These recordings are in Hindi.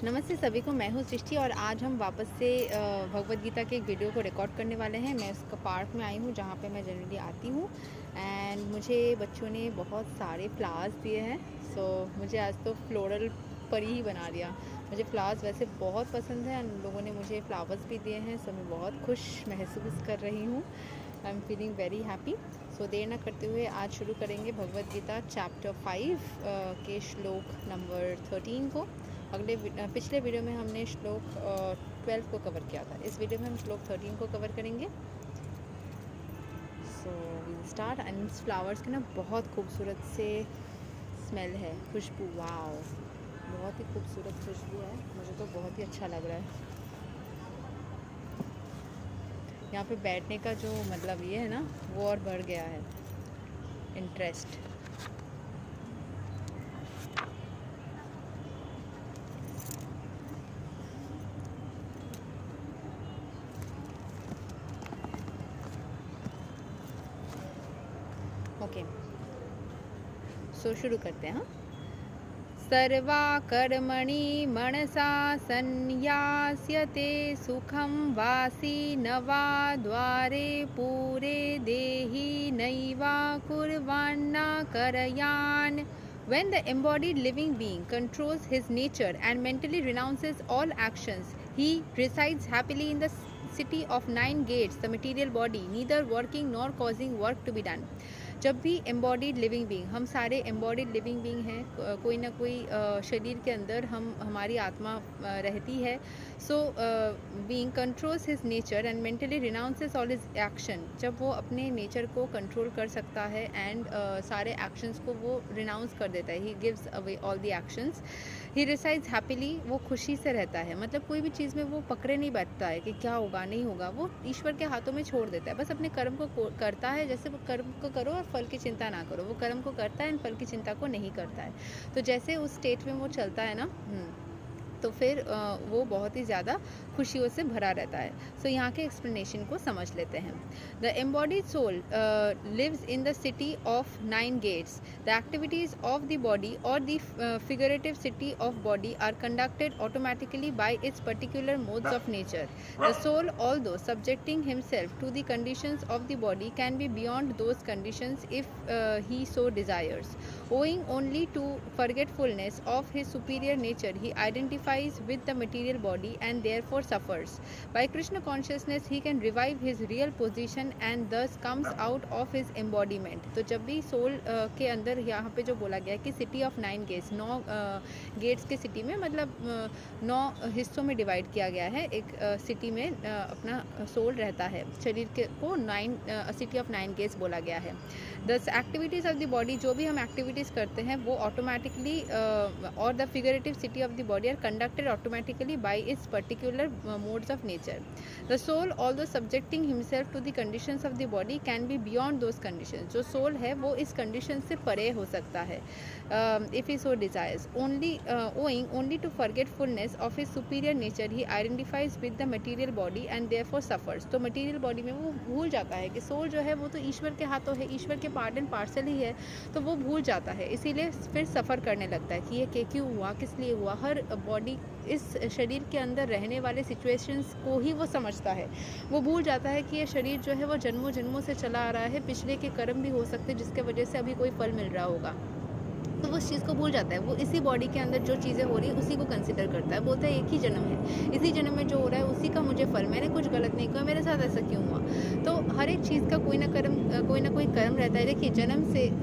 नमस्ते सभी को, मैं हूँ सृष्टि और आज हम वापस से भगवद गीता के एक वीडियो को रिकॉर्ड करने वाले हैं। मैं उसका पार्क में आई हूँ जहाँ पे मैं जनरली आती हूँ एंड मुझे बच्चों ने बहुत सारे फ्लावर्स दिए हैं। सो मुझे आज तो फ्लोरल परी ही बना दिया। मुझे फ्लावर्स वैसे बहुत पसंद है एंड लोगों ने मुझे फ्लावर्स भी दिए हैं। सो मैं बहुत खुश महसूस कर रही हूँ। I am feeling very happy. So देर न करते हुए आज शुरू करेंगे भगवद गीता चैप्टर 5 के श्लोक नंबर 13 को। पिछले वीडियो में हमने श्लोक 12 को कवर किया था। इस वीडियो में हम श्लोक 13 को कवर करेंगे। So we start. And flowers की ना बहुत खूबसूरत से स्मेल है, खुशबू। वाओ, बहुत ही खूबसूरत खुशबू है। मुझे तो बहुत ही अच्छा लग रहा है। यहाँ पे बैठने का जो मतलब ये है ना, वो और बढ़ गया है इंटरेस्ट। ओके, सो शुरू करते हैं। सर्वाकर्मणि मनसा संन्यास्यते सुखं वासी न वा द्वारे पूरे देहि नैवा कुर्वाण्ण करयान्। When the embodied living being controls his nature and mentally renounces all actions, he resides happily in the city of 9 gates, the material body, neither working nor causing work to be done. जब भी एम्बॉडीड लिविंग बीइंग, हम सारे एम्बॉडीड लिविंग बीइंग हैं, कोई ना कोई शरीर के अंदर हमारी आत्मा रहती है। So being controls his nature and mentally renounces all his action. जब वो अपने नेचर को कंट्रोल कर सकता है एंड सारे एक्शंस को वो रिनाउंस कर देता है, he gives away all the actions. He resides happily, वो खुशी से रहता है। मतलब कोई भी चीज़ में वो पकड़े नहीं बैठता है कि क्या होगा नहीं होगा, वो ईश्वर के हाथों में छोड़ देता है। बस अपने कर्म को करता है। जैसे वो कर्म को करो और फल की चिंता ना करो। वो कर्म को करता है एंड फल की चिंता को नहीं करता है। तो जैसे उस स्टेट में वो चलता है ना, तो फिर वो बहुत ही ज़्यादा खुशियों से भरा रहता है। सो यहाँ के एक्सप्लेनेशन को समझ लेते हैं। The embodied soul lives in the city of 9 gates. The activities of the body और the figurative city of body are conducted automatically by its particular modes of nature. The soul, although subjecting himself to the conditions of the body, can be beyond those conditions if he so desires. Owing only to forgetfulness of his superior nature, he identifies with the material body and therefore suffers. By Krishna consciousness, he can revive his real position and thus comes out of his embodiment. तो जब भी सोल के अंदर, यहाँ पे जो बोला गया है कि सिटी ऑफ 9 गेट्स, 9 गेट्स के सिटी में, मतलब 9 हिस्सों में डिवाइड किया गया है। एक सिटी में अपना सोल रहता है। शरीर के को 9 सिटी ऑफ 9 गेट्स बोला गया है। दस एक्टिविटीज़ ऑफ द बॉडी, जो भी हम एक्टिविटीज़ करते हैं वो ऑटोमेटिकली, और the figurative city of the body are conducted automatically by its particular modes of nature. The soul, although subjecting himself to the conditions of the body, can be beyond those conditions. जो सोल है वो इस कंडीशन से परे हो सकता है if he so desires. owing only to forgetfulness of his superior nature, he identifies with the material body and therefore suffers. तो मटेरियल बॉडी में वो भूल जाता है कि सोल जो है वो तो ईश्वर के हाथों है, ईश्वर के पार्ट एंड पार्सल ही है। तो वो भूल जाता है, इसीलिए फिर सफ़र करने लगता है कि ये क्यों हुआ, किस लिए हुआ। हर बॉडी, इस शरीर के अंदर रहने वाले सिचुएशंस को ही वो समझता है। वो भूल जाता है कि ये शरीर जो है वो जन्मों जन्मों से चला आ रहा है। पिछले के कर्म भी हो सकते हैं जिसके वजह से अभी कोई फल मिल रहा होगा। तो वो उस चीज़ को भूल जाता है। वो इसी बॉडी के अंदर जो चीज़ें हो रही है उसी को कंसिडर करता है। बोलता है एक ही जन्म है, इसी जन्म में जो हो रहा है उसी का मुझे फल, मैंने कुछ गलत नहीं किया, मेरे साथ ऐसा क्यों हुआ। तो हर एक चीज़ का कोई ना कोई कर्म रहता है। देखिए,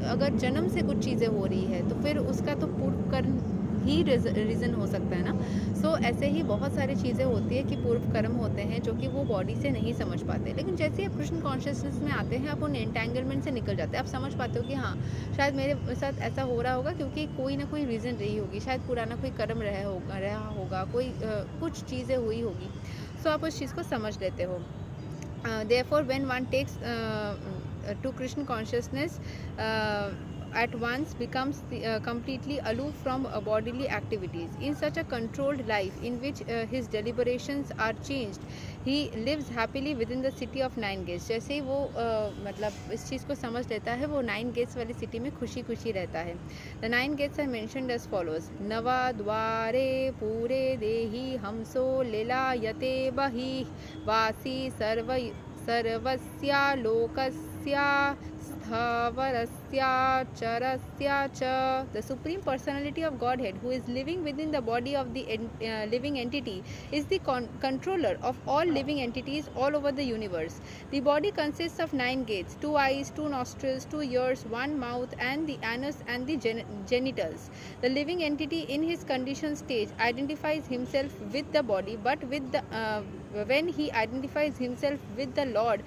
अगर जन्म से कुछ चीज़ें हो रही है तो फिर उसका तो पूर्व कर्म ही रीज़न हो सकता है ना। सो ऐसे ही बहुत सारी चीज़ें होती है कि पूर्व कर्म होते हैं जो कि वो बॉडी से नहीं समझ पाते। लेकिन जैसे आप कृष्ण कॉन्शियसनेस में आते हैं, आप उन एंटेंगलमेंट से निकल जाते हैं। आप समझ पाते हो कि हाँ, शायद मेरे साथ ऐसा हो रहा होगा क्योंकि कोई ना कोई रीज़न रही होगी, शायद पुराना कोई कर्म रहा होगा, कोई कुछ चीज़ें हुई होगी। सो आप उस चीज़ को समझ लेते हो। Therefore, when one takes to Krishna consciousness, at once becomes completely aloof from bodily activities. In such a controlled life, in which his deliberations are changed, he lives happily within the city of 9 gates. जैसे ही वो मतलब इस चीज़ को समझ लेता है, वो 9 gates वाली सिटी में खुशी खुशी रहता है. The 9 gates are mentioned as follows: नवा द्वारे पूरे देहि हमसो लीलायते बहिः वासी सर्वस्या लोकस्या स्थावरस्या चरस्या च. The Supreme Personality of Godhead, who is living within the body of the living entity, is the controller of all living entities all over the universe. The body consists of 9 gates: 2 eyes, 2 nostrils, 2 ears, 1 mouth, and the anus and the genitals. The living entity in his conditioned stage identifies himself with the body, but with the when he identifies himself with the Lord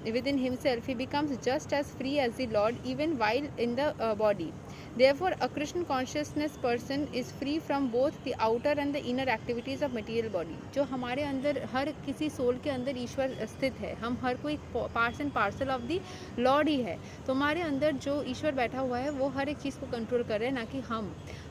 within himself, he becomes just as free as the Lord, even while in the body. Therefore, a Krishna consciousness person is free from both the outer and the inner activities of material body. जो हमारे अंदर हर किसी सोल के अंदर ईश्वर स्थित है, हम हर कोई parts and parcel of the lord ही है. तो हमारे अंदर जो ईश्वर बैठा हुआ है वो हर एक चीज़ को कंट्रोल कर रहे हैं, ना कि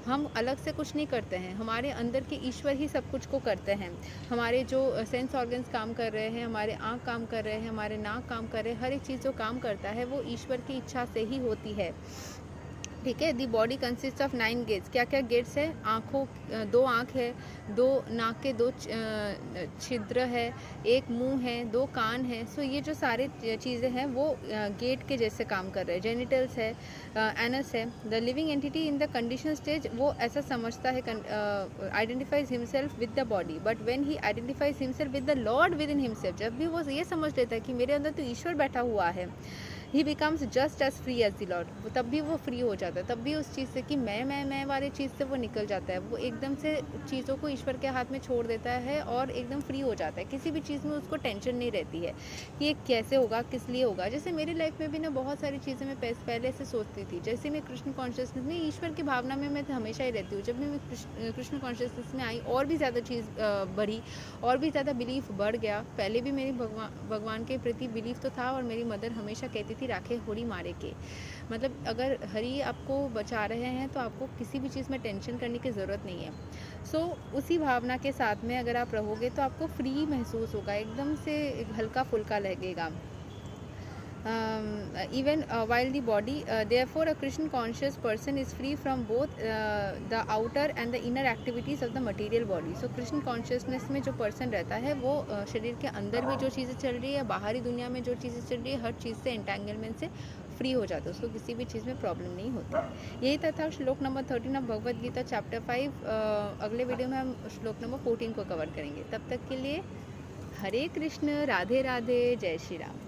हम अलग से कुछ नहीं करते हैं. हमारे अंदर के ईश्वर ही सब कुछ को करते हैं. हमारे जो सेंस ऑर्गन्स काम कर रहे हैं, हमारे आँख काम कर रहे हैं, हमारे नाक काम कर रहे हैं, हर एक चीज़ जो काम करता है वो ईश्वर की इच्छा से ही होती है. ठीक है. The body consist of 9 gates. क्या क्या गेट्स है? आँखों 2 आँख है, 2 नाक के 2 छिद्र है, 1 मुंह है, 2 कान है. सो ये जो सारे चीज़ें हैं वो गेट के जैसे काम कर रहे हैं. जेनिटल्स है, एनस है. The living entity in the condition stage वो ऐसा समझता है, identifies himself with the body, but when he identifies himself with the Lord with in himself, जब भी वो ये समझ लेता है कि मेरे अंदर तो ईश्वर बैठा हुआ है, he becomes just as free as the lord. तब भी वो फ्री हो जाता है. तब भी उस चीज़ से कि मैं वाले चीज़ से वो निकल जाता है. वो एकदम से चीज़ों को ईश्वर के हाथ में छोड़ देता है और एकदम फ्री हो जाता है. किसी भी चीज़ में उसको टेंशन नहीं रहती है कि ये कैसे होगा, किस लिए होगा. जैसे मेरी लाइफ में भी ना बहुत सारी चीज़ें मैं पहले से सोचती थी. जैसे मैं कृष्ण कॉन्शियसनेस में, ईश्वर की भावना में मैं हमेशा ही रहती हूँ. जब भी मैं कृष्ण कॉन्शियसनेस में आई और भी ज़्यादा चीज़ बढ़ी, और भी ज़्यादा बिलीफ बढ़ गया. पहले भी मेरी भगवान के प्रति बिलीफ तो था, और मेरी मदर हमेशा कहती थी राखे होड़ी मारे के. मतलब अगर हरि आपको बचा रहे हैं तो आपको किसी भी चीज़ में टेंशन करने की ज़रूरत नहीं है. सो उसी भावना के साथ में अगर आप रहोगे तो आपको फ्री महसूस होगा, एकदम से हल्का फुल्का लगेगा. even while the body, therefore a Krishna conscious person is free from both the outer and the inner activities of the material body. So Krishna consciousness में जो person रहता है वो शरीर के अंदर भी जो चीज़ें चल रही है, बाहरी दुनिया में जो चीज़ें चल रही है, हर चीज़ से एंटेंगलमेंट से फ्री हो जाता है. उसको किसी भी चीज़ में प्रॉब्लम नहीं होती. यही था श्लोक number 13 of Bhagavad Gita chapter 5. अगले वीडियो में हम श्लोक नंबर 14 को कवर करेंगे. तब तक के लिए हरे कृष्ण, राधे राधे, जय श्री राम.